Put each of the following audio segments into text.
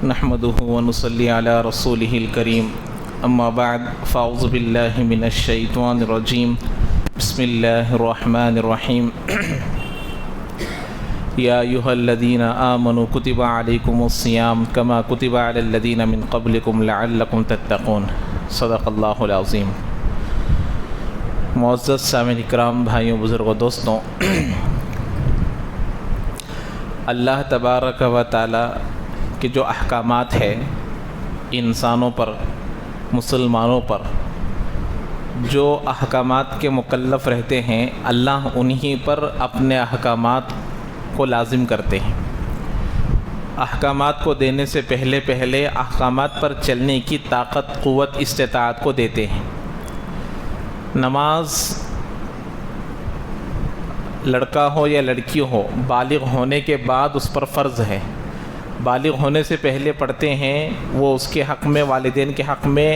نحمده ونصلي على رسوله الكريم اما بعد فاعوذ بالله من الشيطان الرجيم بسم الله الرحمن الرحيم يا أيها الذين آمنوا كتب عليكم الصيام كما كتب على الذين من قبلكم لعلكم تتقون صدق اللہ العظیم۔ معزز سامعین اکرام، بھائیوں، بزرگوں، دوستوں، اللہ تبارک و تعالی کے جو احکامات ہیں انسانوں پر، مسلمانوں پر جو احکامات کے مکلف رہتے ہیں، اللہ انہی پر اپنے احکامات کو لازم کرتے ہیں۔ احکامات کو دینے سے پہلے احکامات پر چلنے کی طاقت، قوت، استطاعت کو دیتے ہیں۔ نماز لڑکا ہو یا لڑکی ہو، بالغ ہونے کے بعد اس پر فرض ہے۔ بالغ ہونے سے پہلے پڑھتے ہیں، وہ اس کے حق میں، والدین کے حق میں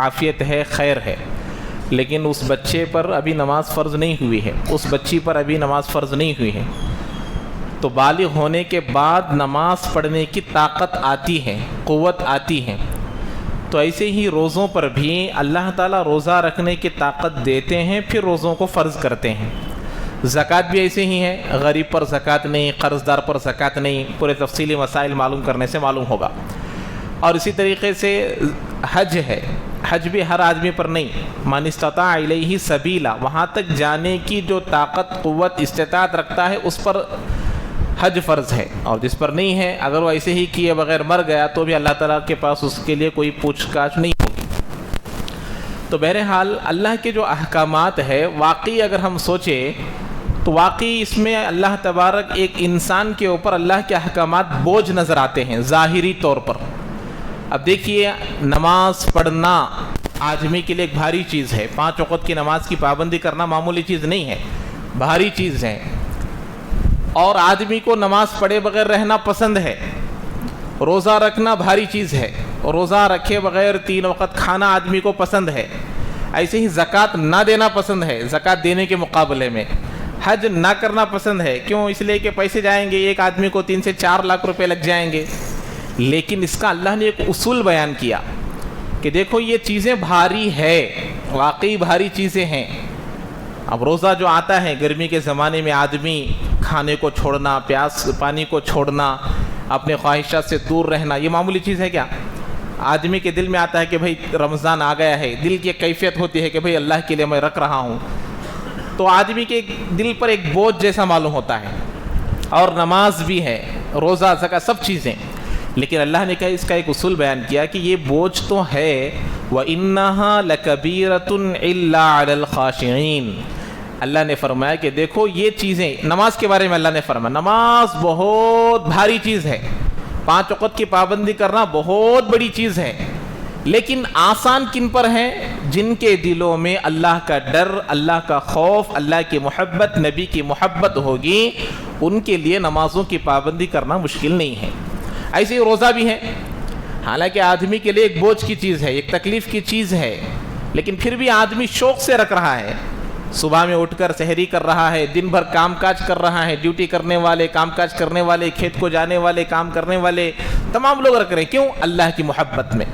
عافیت ہے، خیر ہے، لیکن اس بچے پر ابھی نماز فرض نہیں ہوئی ہے، اس بچی پر ابھی نماز فرض نہیں ہوئی ہے۔ تو بالغ ہونے کے بعد نماز پڑھنے کی طاقت آتی ہے، قوت آتی ہے۔ تو ایسے ہی روزوں پر بھی اللہ تعالیٰ روزہ رکھنے کی طاقت دیتے ہیں، پھر روزوں کو فرض کرتے ہیں۔ زکوٰۃ بھی ایسے ہی ہے، غریب پر زکوٰۃ نہیں، قرض دار پر زکوٰۃ نہیں، پورے تفصیلی مسائل معلوم کرنے سے معلوم ہوگا۔ اور اسی طریقے سے حج ہے، حج بھی ہر آدمی پر نہیں، من استطاع الیہ سبیلا، وہاں تک جانے کی جو طاقت، قوت، استطاعت رکھتا ہے اس پر حج فرض ہے، اور جس پر نہیں ہے اگر وہ ایسے ہی کیے بغیر مر گیا تو بھی اللہ تعالیٰ کے پاس اس کے لیے کوئی پوچھ گچھ نہیں ہوگی۔ تو بہرحال اللہ کے جو احکامات ہے، واقعی اگر ہم سوچیں تو واقعی اس میں اللہ تبارک ایک انسان کے اوپر اللہ کے احکامات بوجھ نظر آتے ہیں ظاہری طور پر۔ اب دیکھیے، نماز پڑھنا آدمی کے لیے ایک بھاری چیز ہے۔ 5 وقت کی نماز کی پابندی کرنا معمولی چیز نہیں ہے، بھاری چیز ہے۔ اور آدمی کو نماز پڑھے بغیر رہنا پسند ہے۔ روزہ رکھنا بھاری چیز ہے، روزہ رکھے بغیر 3 وقت کھانا آدمی کو پسند ہے۔ ایسے ہی زکوٰۃ نہ دینا پسند ہے، زکوٰۃ دینے کے مقابلے میں۔ حج نہ کرنا پسند ہے، کیوں؟ اس لیے کہ پیسے جائیں گے، ایک آدمی کو 3 سے 4 لاکھ روپے لگ جائیں گے۔ لیکن اس کا اللہ نے ایک اصول بیان کیا کہ دیکھو یہ چیزیں بھاری ہے، واقعی بھاری چیزیں ہیں۔ اب روزہ جو آتا ہے گرمی کے زمانے میں، آدمی کھانے کو چھوڑنا، پیاس پانی کو چھوڑنا، اپنے خواہشات سے دور رہنا، یہ معمولی چیز ہے کیا؟ آدمی کے دل میں آتا ہے کہ بھئی رمضان آ گیا ہے، دل کی کیفیت ہوتی ہے کہ بھئی اللہ کے لیے میں رکھ رہا ہوں، تو آدمی کے دل پر ایک بوجھ جیسا معلوم ہوتا ہے۔ اور نماز بھی ہے، روزہ، زکوٰۃ، سب چیزیں، لیکن اللہ نے کہا، اس کا ایک اصول بیان کیا کہ یہ بوجھ تو ہے، وَإِنَّهَا لَكَبِيرَةٌ إِلَّا عَلَى الْخَاشِعِينَ۔ اللہ نے فرمایا کہ دیکھو یہ چیزیں، نماز کے بارے میں اللہ نے فرمایا نماز بہت بھاری چیز ہے، 5 وقت کی پابندی کرنا بہت بڑی چیز ہے، لیکن آسان کن پر ہے؟ جن کے دلوں میں اللہ کا ڈر، اللہ کا خوف، اللہ کی محبت، نبی کی محبت ہوگی، ان کے لیے نمازوں کی پابندی کرنا مشکل نہیں ہے۔ ایسے ہی روزہ بھی ہے، حالانکہ آدمی کے لیے ایک بوجھ کی چیز ہے، ایک تکلیف کی چیز ہے، لیکن پھر بھی آدمی شوق سے رکھ رہا ہے۔ صبح میں اٹھ کر سحری کر رہا ہے، دن بھر کام کاج کر رہا ہے، ڈیوٹی کرنے والے، کام کاج کرنے والے، کھیت کو جانے والے، کام کرنے والے، تمام لوگ رکھ رہے ہیں۔ کیوں؟ اللہ کی محبت میں۔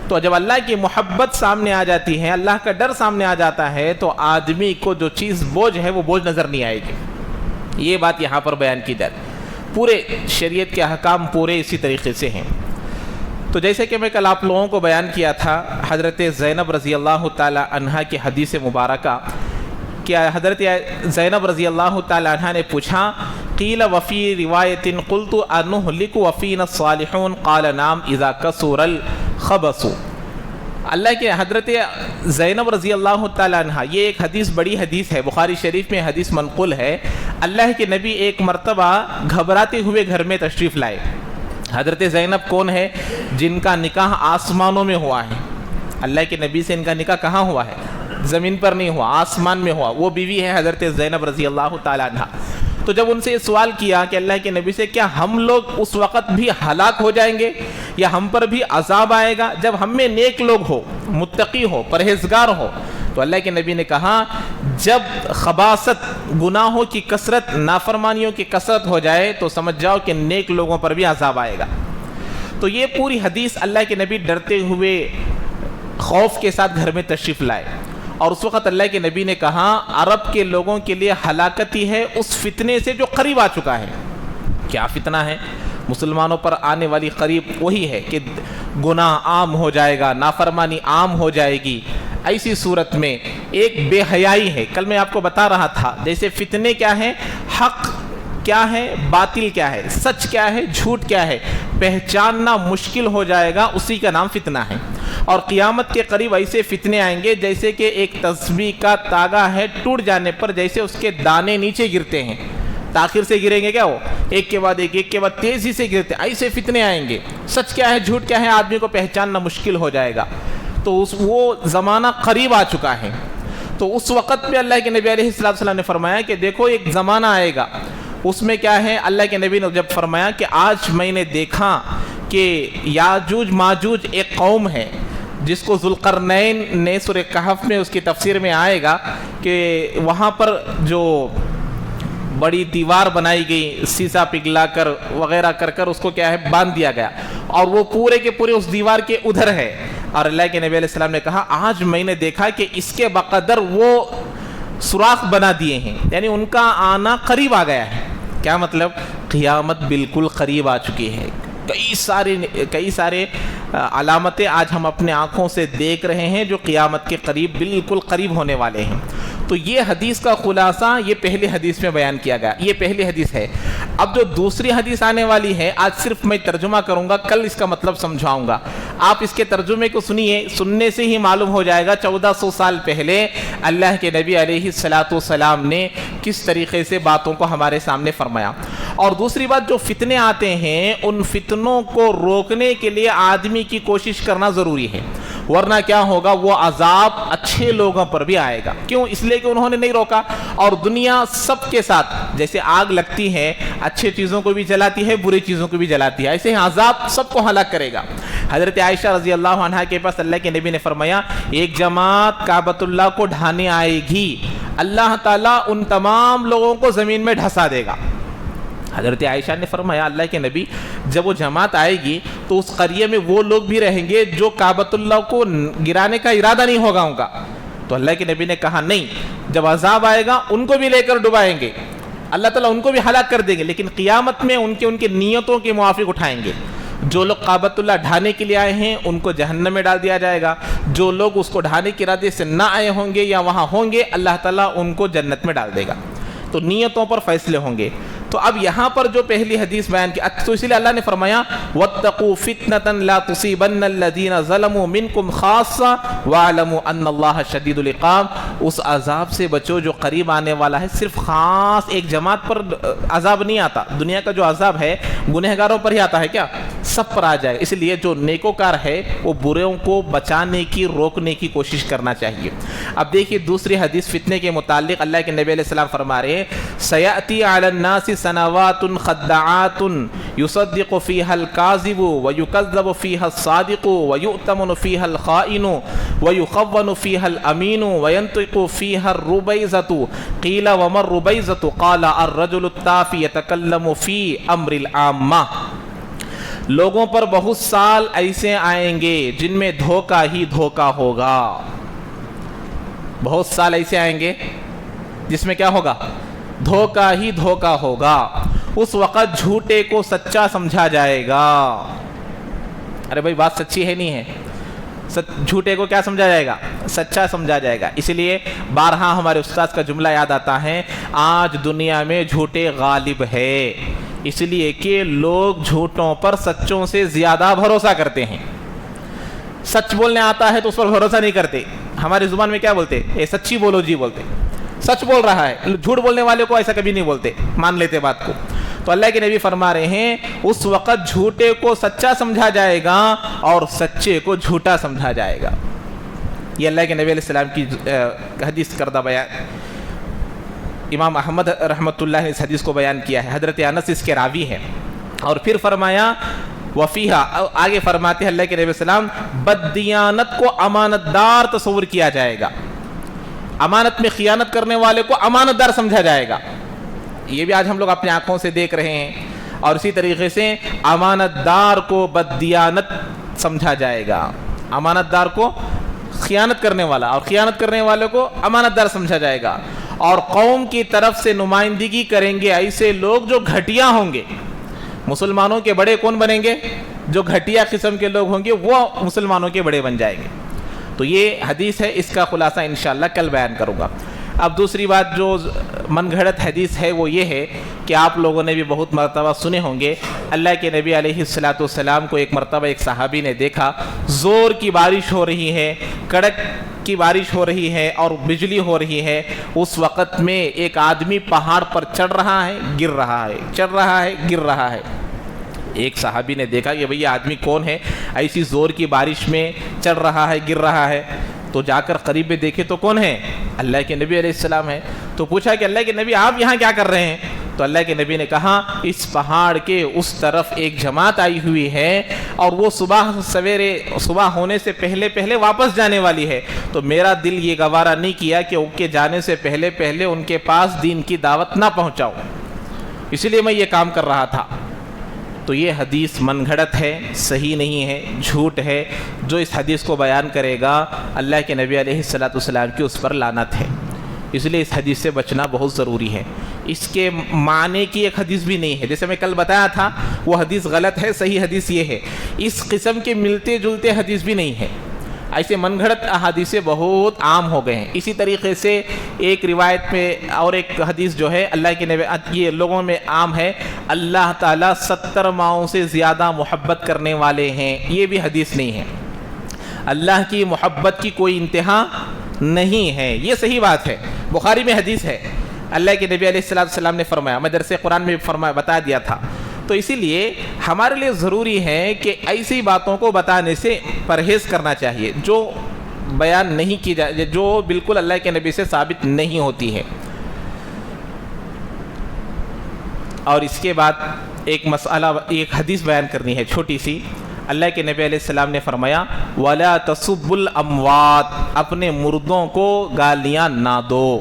تو جب اللہ کی محبت سامنے آ جاتی ہے، اللہ کا ڈر سامنے آ جاتا ہے، تو آدمی کو جو چیز بوجھ ہے وہ بوجھ نظر نہیں آئے گی۔ یہ بات یہاں پر بیان کی جاتی ہے۔ پورے شریعت کے احکام پورے اسی طریقے سے ہیں۔ تو جیسے کہ میں کل آپ لوگوں کو بیان کیا تھا، حضرت زینب رضی اللہ تعالی عنہا کی حدیث مبارکہ، کیا حضرت زینب رضی اللہ تعالی عنہ نے پوچھا، قیل وفی روایت قلت انہلک وفینا الصالحون قال نام اذا کثر الخبث۔ اللہ کے حضرت زینب رضی اللہ تعالی عنہ، یہ ایک حدیث، بڑی حدیث ہے، بخاری شریف میں حدیث منقول ہے۔ اللہ کے نبی ایک مرتبہ گھبراتے ہوئے گھر میں تشریف لائے۔ حضرت زینب کون ہے؟ جن کا نکاح آسمانوں میں ہوا ہے۔ اللہ کے نبی سے ان کا نکاح کہاں ہوا ہے؟ زمین پر نہیں ہوا، آسمان میں ہوا۔ وہ بیوی ہے حضرت زینب رضی اللہ تعالی عنہ۔ تو جب ان سے یہ سوال کیا کہ اللہ کے نبی سے، کیا ہم لوگ اس وقت بھی ہلاک ہو جائیں گے یا ہم پر بھی عذاب آئے گا جب ہم میں نیک لوگ ہو، متقی ہو، پرہیزگار ہو؟ تو اللہ کے نبی نے کہا، جب خباثت، گناہوں کی کثرت، نافرمانیوں کی کثرت ہو جائے تو سمجھ جاؤ کہ نیک لوگوں پر بھی عذاب آئے گا۔ تو یہ پوری حدیث اللہ کے نبی ڈرتے ہوئے خوف کے ساتھ گھر میں تشریف لائے، اور اس وقت اللہ کے نبی نے کہا عرب کے لوگوں کے لیے ہلاکت ہی ہے اس فتنے سے جو قریب آ چکا ہے۔ کیا فتنہ ہے؟ مسلمانوں پر آنے والی قریب وہی ہے کہ گناہ عام ہو جائے گا، نافرمانی عام ہو جائے گی۔ ایسی صورت میں ایک بے حیائی ہے، کل میں آپ کو بتا رہا تھا جیسے فتنے کیا ہیں، حق کیا ہے، باطل کیا ہے، سچ کیا ہے، جھوٹ کیا ہے، پہچاننا مشکل ہو جائے گا، اسی کا نام فتنہ ہے۔ اور قیامت کے قریب ایسے فتنے آئیں گے جیسے کہ ایک تسبیح کا تاگا ہے، ٹوٹ جانے پر جیسے اس کے دانے نیچے گرتے ہیں، تاخیر سے گریں گے کیا، وہ ایک کے بعد ایک کے بعد تیزی سے گرتے، ایسے فتنے آئیں گے، سچ کیا ہے جھوٹ کیا ہے آدمی کو پہچاننا مشکل ہو جائے گا۔ تو وہ زمانہ قریب آ چکا ہے۔ تو اس وقت پہ اللہ کے نبی علیہ السلام نے فرمایا کہ دیکھو ایک زمانہ آئے گا، اس میں کیا ہے، اللہ کے نبی نے جب فرمایا کہ آج میں نے دیکھا کہ یاجوج ماجوج ایک قوم ہے جس کو ذوالقرنین نے سورہ کہف میں اس کی تفسیر میں آئے گا کہ وہاں پر جو بڑی دیوار بنائی گئی سیسا پگھلا کر وغیرہ کر اس کو کیا ہے باندھ دیا گیا، اور وہ پورے کے پورے اس دیوار کے ادھر ہے، اور اللہ کے نبی علیہ السلام نے کہا آج میں نے دیکھا کہ اس کے بقدر وہ سوراخ بنا دیے ہیں، یعنی ان کا آنا قریب آ گیا ہے۔ کیا مطلب؟ قیامت بالکل قریب آ چکی ہے۔ کئی سارے علامتیں آج ہم اپنے آنکھوں سے دیکھ رہے ہیں جو قیامت کے قریب بالکل قریب ہونے والے ہیں۔ تو یہ حدیث کا خلاصہ یہ پہلی حدیث میں بیان کیا گیا، یہ پہلی حدیث ہے۔ اب جو دوسری حدیث آنے والی ہے آج صرف میں ترجمہ کروں گا، کل اس کا مطلب سمجھاؤں گا۔ آپ اس کے ترجمے کو سنیے، سننے سے ہی معلوم ہو جائے گا 1400 سال پہلے اللہ کے نبی علیہ السلام نے کس طریقے سے باتوں کو ہمارے سامنے فرمایا۔ اور دوسری بات، جو فتنے آتے ہیں ان فتنوں کو روکنے کے لیے آدمی کی کوشش کرنا ضروری ہے، ورنہ کیا ہوگا، وہ عذاب اچھے لوگوں پر بھی آئے گا۔ کیوں؟ اس لیے کہ انہوں نے نہیں روکا۔ اور دنیا سب کے ساتھ جیسے آگ لگتی ہے، اچھے چیزوں کو بھی جلاتی ہے، بری چیزوں کو بھی جلاتی ہے، ایسے ہی عذاب سب کو ہلاک کرے گا۔ حضرت عائشہ رضی اللہ عنہا کے پاس اللہ کے نبی نے فرمایا ایک جماعت کعبۃ اللہ کو ڈھانے آئے گی، اللہ تعالیٰ ان تمام لوگوں کو زمین میں ڈھسا دے گا۔ حضرت عائشہ نے فرمایا اللہ کے نبی جب وہ جماعت آئے گی تو اس قریے میں وہ لوگ بھی رہیں گے جو کعبۃ اللہ کو گرانے کا ارادہ نہیں ہوگا ان کا۔ تو اللہ کے نبی نے کہا نہیں، جب عذاب آئے گا ان کو بھی لے کر ڈبائیں گے، اللہ تعالیٰ ان کو بھی ہلاک کر دیں گے، لیکن قیامت میں ان کے نیتوں کے موافق اٹھائیں گے۔ جو لوگ کعبۃ اللہ ڈھانے کے لیے آئے ہیں ان کو جہنم میں ڈال دیا جائے گا، جو لوگ اس کو ڈھانے کے ارادے سے نہ آئے ہوں گے یا وہاں ہوں گے اللہ تعالیٰ ان کو جنت میں ڈال دے گا۔ تو نیتوں پر فیصلے ہوں گے۔ تو اب یہاں پر جو پہلی حدیث بیان کی، تو اسی لیے اللہ نے فرمایا وَاتَّقُوا فِتْنَةً لَا تُصِيبَنَّ الَّذِينَ ظَلَمُوا مِنْكُمْ خَاصَّةً وَاعْلَمُوا أَنَّ اللَّهَ شَدِيدُ الْعِقَابِ۔ اس عذاب سے بچو جو قریب آنے والا ہے، صرف خاص ایک جماعت پر عذاب نہیں آتا، دنیا کا جو عذاب ہے گنہگاروں پر ہی آتا ہے، کیا سب پر آ جائے گا۔ اس لیے جو نیکوکار ہے وہ بروں کو بچانے کی، روکنے کی کوشش کرنا چاہیے۔ اب دیکھیے دوسری حدیث فتنے کے متعلق اللہ کے نبی علیہ السلام فرما رہے ہیں سَيَأْتِي عَلَى النَّاسِ سنوات خدعات يصدق فيها الكاذب ويكذب فيها الصادق ويؤتمن فيها الخائن ويخون فيها الأمين وينطق فيها الربيزة قيل وما الربيزة قال الرجل التافي يتكلم في أمر العامة۔ لوگوں پر بہت سال ایسے آئیں گے جن میں دھوکہ ہی دھوکہ ہوگا، بہت سال ایسے آئیں گے جس میں کیا ہوگا، دھوکہ ہی دھوکہ ہوگا۔ اس وقت جھوٹے کو سچا سمجھا جائے گا۔ ارے بھائی بات سچی ہے نہیں ہے، جھوٹے کو کیا سمجھا جائے گا، سچا سمجھا جائے گا۔ اس لیے بارہا ہمارے استاد کا جملہ یاد آتا ہے آج دنیا میں جھوٹے غالب ہے، اس لیے کہ لوگ جھوٹوں پر سچوں سے زیادہ بھروسہ کرتے ہیں۔ سچ بولنے آتا ہے تو اس پر بھروسہ نہیں کرتے، ہماری زبان میں کیا بولتے، اے سچی بولو جی بولتے، سچ بول رہا ہے، جھوٹ بولنے والے کو ایسا کبھی نہیں بولتے، مان لیتے بات کو۔ تو اللہ کے نبی فرما رہے ہیں اس وقت جھوٹے کو سچا سمجھا جائے گا اور سچے کو جھوٹا سمجھا جائے گا۔ یہ اللہ کے نبی علیہ السلام کی حدیث کردہ بیان، امام احمد رحمۃ اللہ نے اس حدیث کو بیان کیا ہے، حضرت انس اس کے راوی ہیں۔ اور پھر فرمایا وفیہا، آگے فرماتے ہیں اللہ کے نبی علیہ السلام بددیانت کو امانت دار تصور کیا جائے گا، امانت میں خیانت کرنے والے کو امانت دار سمجھا جائے گا۔ یہ بھی آج ہم لوگ اپنے آنکھوں سے دیکھ رہے ہیں۔ اور اسی طریقے سے امانت دار کو بددیانت سمجھا جائے گا، امانت دار کو خیانت کرنے والا، اور خیانت کرنے والے کو امانت دار سمجھا جائے گا۔ اور قوم کی طرف سے نمائندگی کریں گے ایسے لوگ جو گھٹیا ہوں گے۔ مسلمانوں کے بڑے کون بنیں گے؟ جو گھٹیا قسم کے لوگ ہوں گے وہ مسلمانوں کے بڑے بن جائیں گے۔ تو یہ حدیث ہے، اس کا خلاصہ انشاءاللہ کل بیان کروں گا۔ اب دوسری بات جو من گھڑت حدیث ہے وہ یہ ہے کہ آپ لوگوں نے بھی بہت مرتبہ سنے ہوں گے، اللہ کے نبی علیہ السلام کو ایک مرتبہ ایک صحابی نے دیکھا، زور کی بارش ہو رہی ہے، کڑک کی بارش ہو رہی ہے اور بجلی ہو رہی ہے، اس وقت میں ایک آدمی پہاڑ پر چڑھ رہا ہے، گر رہا ہے، چڑھ رہا ہے، گر رہا ہے۔ ایک صحابی نے دیکھا کہ بھئی یہ آدمی کون ہے، ایسی زور کی بارش میں چڑھ رہا ہے، گر رہا ہے، تو جا کر قریب میں دیکھے تو کون ہے؟ اللہ کے نبی علیہ السلام ہے۔ تو پوچھا کہ اللہ کے نبی آپ یہاں کیا کر رہے ہیں؟ تو اللہ کے نبی نے کہا اس پہاڑ کے اس طرف ایک جماعت آئی ہوئی ہے اور وہ صبح ہونے سے پہلے واپس جانے والی ہے، تو میرا دل یہ گوارا نہیں کیا کہ ان کے جانے سے پہلے ان کے پاس دین کی دعوت نہ پہنچاؤں، اسی لیے میں یہ کام کر رہا تھا۔ تو یہ حدیث من گھڑت ہے، صحیح نہیں ہے، جھوٹ ہے۔ جو اس حدیث کو بیان کرے گا اللہ کے نبی علیہ السلام کی اس پر لعنت ہے، اس لیے اس حدیث سے بچنا بہت ضروری ہے۔ اس کے معنی کی ایک حدیث بھی نہیں ہے، جیسے میں کل بتایا تھا وہ حدیث غلط ہے، صحیح حدیث یہ ہے۔ اس قسم کے ملتے جلتے حدیث بھی نہیں ہے، ایسے من گھڑت احادیثیں بہت عام ہو گئے ہیں۔ اسی طریقے سے ایک روایت میں اور ایک حدیث جو ہے اللہ کے نبی یہ لوگوں میں عام ہے، اللہ تعالیٰ 70 ماؤں سے زیادہ محبت کرنے والے ہیں، یہ بھی حدیث نہیں ہے۔ اللہ کی محبت کی کوئی انتہا نہیں ہے، یہ صحیح بات ہے، بخاری میں حدیث ہے۔ اللہ کے نبی علیہ السلام نے فرمایا، میں درس قرآن میں فرمایا بتا دیا تھا۔ تو اسی لیے ہمارے لیے ضروری ہے کہ ایسی باتوں کو بتانے سے پرہیز کرنا چاہیے جو بیان نہیں کی جائے، جو بالکل اللہ کے نبی سے ثابت نہیں ہوتی ہے۔ اور اس کے بعد ایک مسئلہ، ایک حدیث بیان کرنی ہے چھوٹی سی۔ اللہ کے نبی علیہ السلام نے فرمایا وَلَا تَسُبُّ الْأَمْوَاتِ، اپنے مردوں کو گالیاں نہ دو۔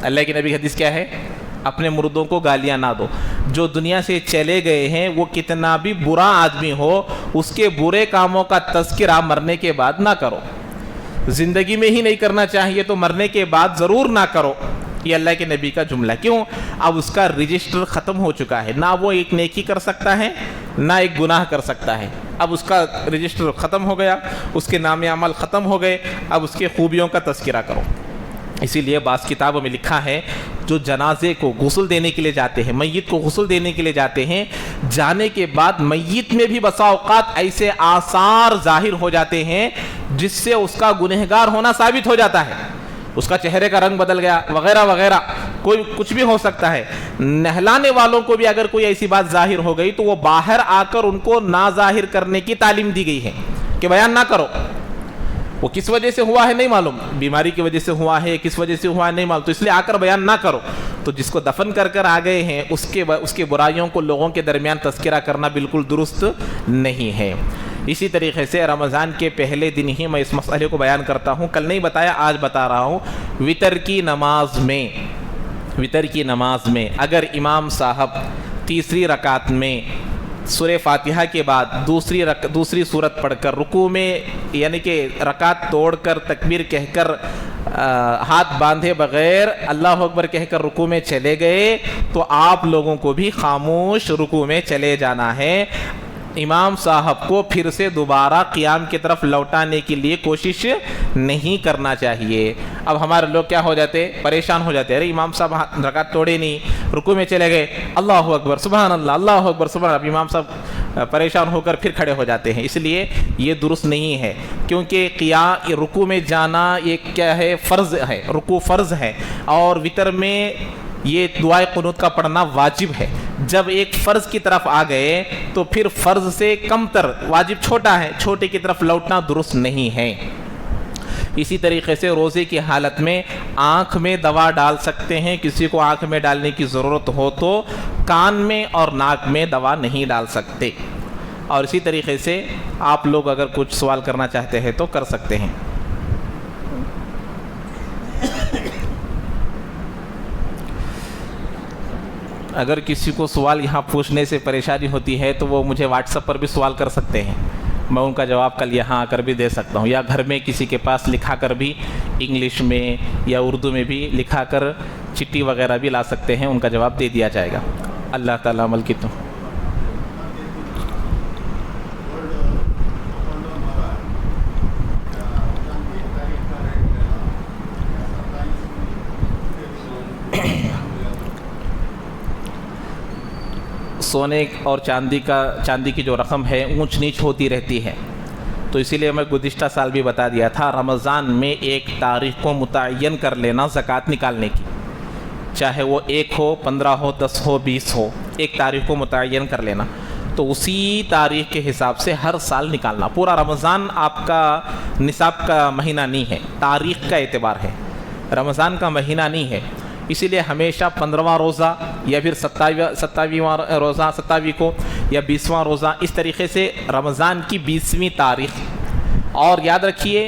اللہ کے نبی کی حدیث کیا ہے؟ اپنے مردوں کو گالیاں نہ دو۔ جو دنیا سے چلے گئے ہیں وہ کتنا بھی برا آدمی ہو، اس کے برے کاموں کا تذکرہ مرنے کے بعد نہ کرو۔ زندگی میں ہی نہیں کرنا چاہیے تو مرنے کے بعد ضرور نہ کرو، یہ اللہ کے نبی کا جملہ۔ کیوں؟ اب اس کا رجسٹر ختم ہو چکا ہے، نہ وہ ایک نیکی کر سکتا ہے نہ ایک گناہ کر سکتا ہے۔ اب اس کا رجسٹر ختم ہو گیا، اس کے نام عمل ختم ہو گئے، اب اس کے خوبیوں کا تذکرہ کرو۔ اسی لیے بعض کتابوں میں لکھا ہے جو جنازے کو غسل دینے کے لیے جاتے ہیں، میت کو غسل دینے کے لیے جاتے ہیں، جانے کے بعد میت میں بھی بسا اوقات ایسے آثار ظاہر ہو جاتے ہیں جس سے اس کا گنہگار ہونا ثابت ہو جاتا ہے۔ اس کا چہرے کا رنگ بدل گیا وغیرہ وغیرہ، کوئی کچھ بھی ہو سکتا ہے۔ نہلانے والوں کو بھی اگر کوئی ایسی بات ظاہر ہو گئی تو وہ باہر آ کر ان کو نہ ظاہر کرنے کی تعلیم دی گئی ہے کہ بیان نہ کرو۔ وہ کس وجہ سے ہوا ہے نہیں معلوم، بیماری کی وجہ سے ہوا ہے، کس وجہ سے ہوا ہے نہیں معلوم، تو اس لیے آ کر بیان نہ کرو۔ تو جس کو دفن کر آ گئے ہیں اس کے برائیوں کو لوگوں کے درمیان تذکرہ کرنا بالکل درست نہیں ہے۔ اسی طریقے سے رمضان کے پہلے دن ہی میں اس مسئلے کو بیان کرتا ہوں، کل نہیں بتایا آج بتا رہا ہوں۔ وتر کی نماز میں اگر امام صاحب تیسری رکعت میں سورہ فاتحہ کے بعد دوسری سورت پڑھ کر رکوع میں، یعنی کہ رکعت توڑ کر تکبیر کہہ کر ہاتھ باندھے بغیر اللہ اکبر کہہ کر رکوع میں چلے گئے تو آپ لوگوں کو بھی خاموش رکوع میں چلے جانا ہے۔ امام صاحب کو پھر سے دوبارہ قیام کی طرف لوٹانے کے لیے کوشش نہیں کرنا چاہیے۔ اب ہمارے لوگ کیا ہو جاتے، پریشان ہو جاتے، ارے امام صاحب رکعت توڑے نہیں، رکوع میں چلے گئے، اللہ اکبر سبحان اللہ، اللہ اکبر سبحان اللہ، امام صاحب پریشان ہو کر پھر کھڑے ہو جاتے ہیں۔ اس لیے یہ درست نہیں ہے، کیونکہ رکوع میں جانا یہ کیا ہے، فرض ہے، رکوع فرض ہے، اور وتر میں یہ دعائے قنوت کا پڑھنا واجب ہے۔ جب ایک فرض کی طرف آ گئے تو پھر فرض سے کم تر، واجب چھوٹا ہے، چھوٹے کی طرف لوٹنا درست نہیں ہے۔ اسی طریقے سے روزے کی حالت میں آنکھ میں دوا ڈال سکتے ہیں، کسی کو آنکھ میں ڈالنے کی ضرورت ہو تو کان میں اور ناک میں دوا نہیں ڈال سکتے۔ اور اسی طریقے سے آپ لوگ اگر کچھ سوال کرنا چاہتے ہیں تو کر سکتے ہیں۔ اگر کسی کو سوال یہاں پوچھنے سے پریشانی ہوتی ہے تو وہ مجھے واٹس ایپ پر بھی سوال کر سکتے ہیں، میں ان کا جواب کل یہاں آ کر بھی دے سکتا ہوں، یا گھر میں کسی کے پاس لکھا کر بھی انگلش میں یا اردو میں بھی لکھا کر چٹھی وغیرہ بھی لا سکتے ہیں، ان کا جواب دے دیا جائے گا۔ اللہ تعالیٰ عمل کی تو سونے اور چاندی کی جو رقم ہے اونچ نیچ ہوتی رہتی ہے، تو اسی لیے میں گزشتہ سال بھی بتا دیا تھا، رمضان میں ایک تاریخ کو متعین کر لینا زکوٰۃ نکالنے کی، چاہے وہ 1 ہو، 15 ہو، 10 ہو، 20 ہو، ایک تاریخ کو متعین کر لینا، تو اسی تاریخ کے حساب سے ہر سال نکالنا۔ پورا رمضان آپ کا نصاب کا مہینہ نہیں ہے، تاریخ کا اعتبار ہے، رمضان کا مہینہ نہیں ہے، اسی لیے ہمیشہ 15واں روزہ یا پھر 27واں روزہ 27 کو یا 20واں روزہ، اس طریقے سے رمضان کی 20ویں تاریخ۔ اور یاد رکھیے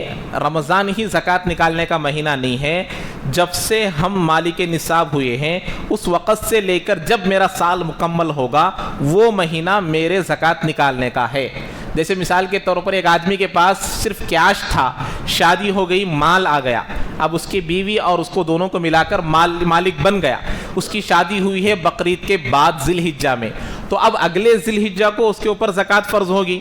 رمضان ہی زکوٰۃ نکالنے کا مہینہ نہیں ہے، جب سے ہم مالک نصاب ہوئے ہیں اس وقت سے لے کر جب میرا سال مکمل ہوگا وہ مہینہ میرے زکوٰۃ نکالنے کا ہے۔ جیسے مثال کے طور پر ایک آدمی کے پاس صرف کیش تھا، شادی ہو گئی، مال آ گیا، اب اس کی بیوی اور اس کو دونوں کو ملا کر مالک بن گیا، اس کی شادی ہوئی ہے بقرعید کے بعد ذی الحجہ میں، تو اب اگلے ذی الحجہ کو اس کے اوپر زکوٰۃ فرض ہوگی۔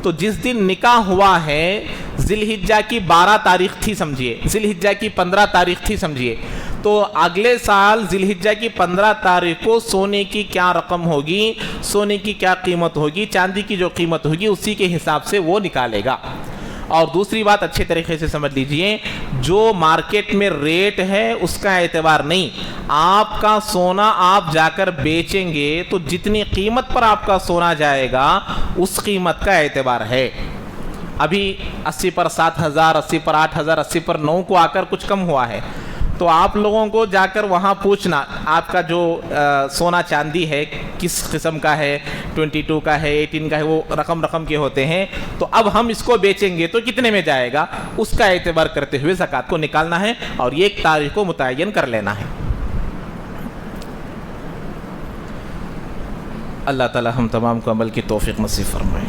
تو جس دن نکاح ہوا ہے ذی الحجہ کی 12 تاریخ تھی سمجھیے، ذی الحجہ کی 15 تاریخ تھی سمجھیے، تو اگلے سال ذی الحجہ کی 15 تاریخ کو سونے کی کیا رقم ہوگی، سونے کی کیا قیمت ہوگی، چاندی کی جو قیمت ہوگی اسی کے حساب سے وہ نکالے گا۔ اور دوسری بات اچھے طریقے سے سمجھ لیجئے، جو مارکیٹ میں ریٹ ہے اس کا اعتبار نہیں، آپ کا سونا آپ جا کر بیچیں گے تو جتنی قیمت پر آپ کا سونا جائے گا اس قیمت کا اعتبار ہے۔ ابھی 80 پر 7,000، 80 پر 8,000، 80 پر 9 کو آ کر کچھ کم ہوا ہے، تو آپ لوگوں کو جا کر وہاں پوچھنا آپ کا جو سونا چاندی ہے کس قسم کا ہے، 22 کا ہے، 18 کا ہے، وہ رقم کے ہوتے ہیں، تو اب ہم اس کو بیچیں گے تو کتنے میں جائے گا اس کا اعتبار کرتے ہوئے زکوٰۃ کو نکالنا ہے اور یہ ایک تاریخ کو متعین کر لینا ہے۔ اللہ تعالی ہم تمام کو عمل کی توفیق نصیب فرمائے۔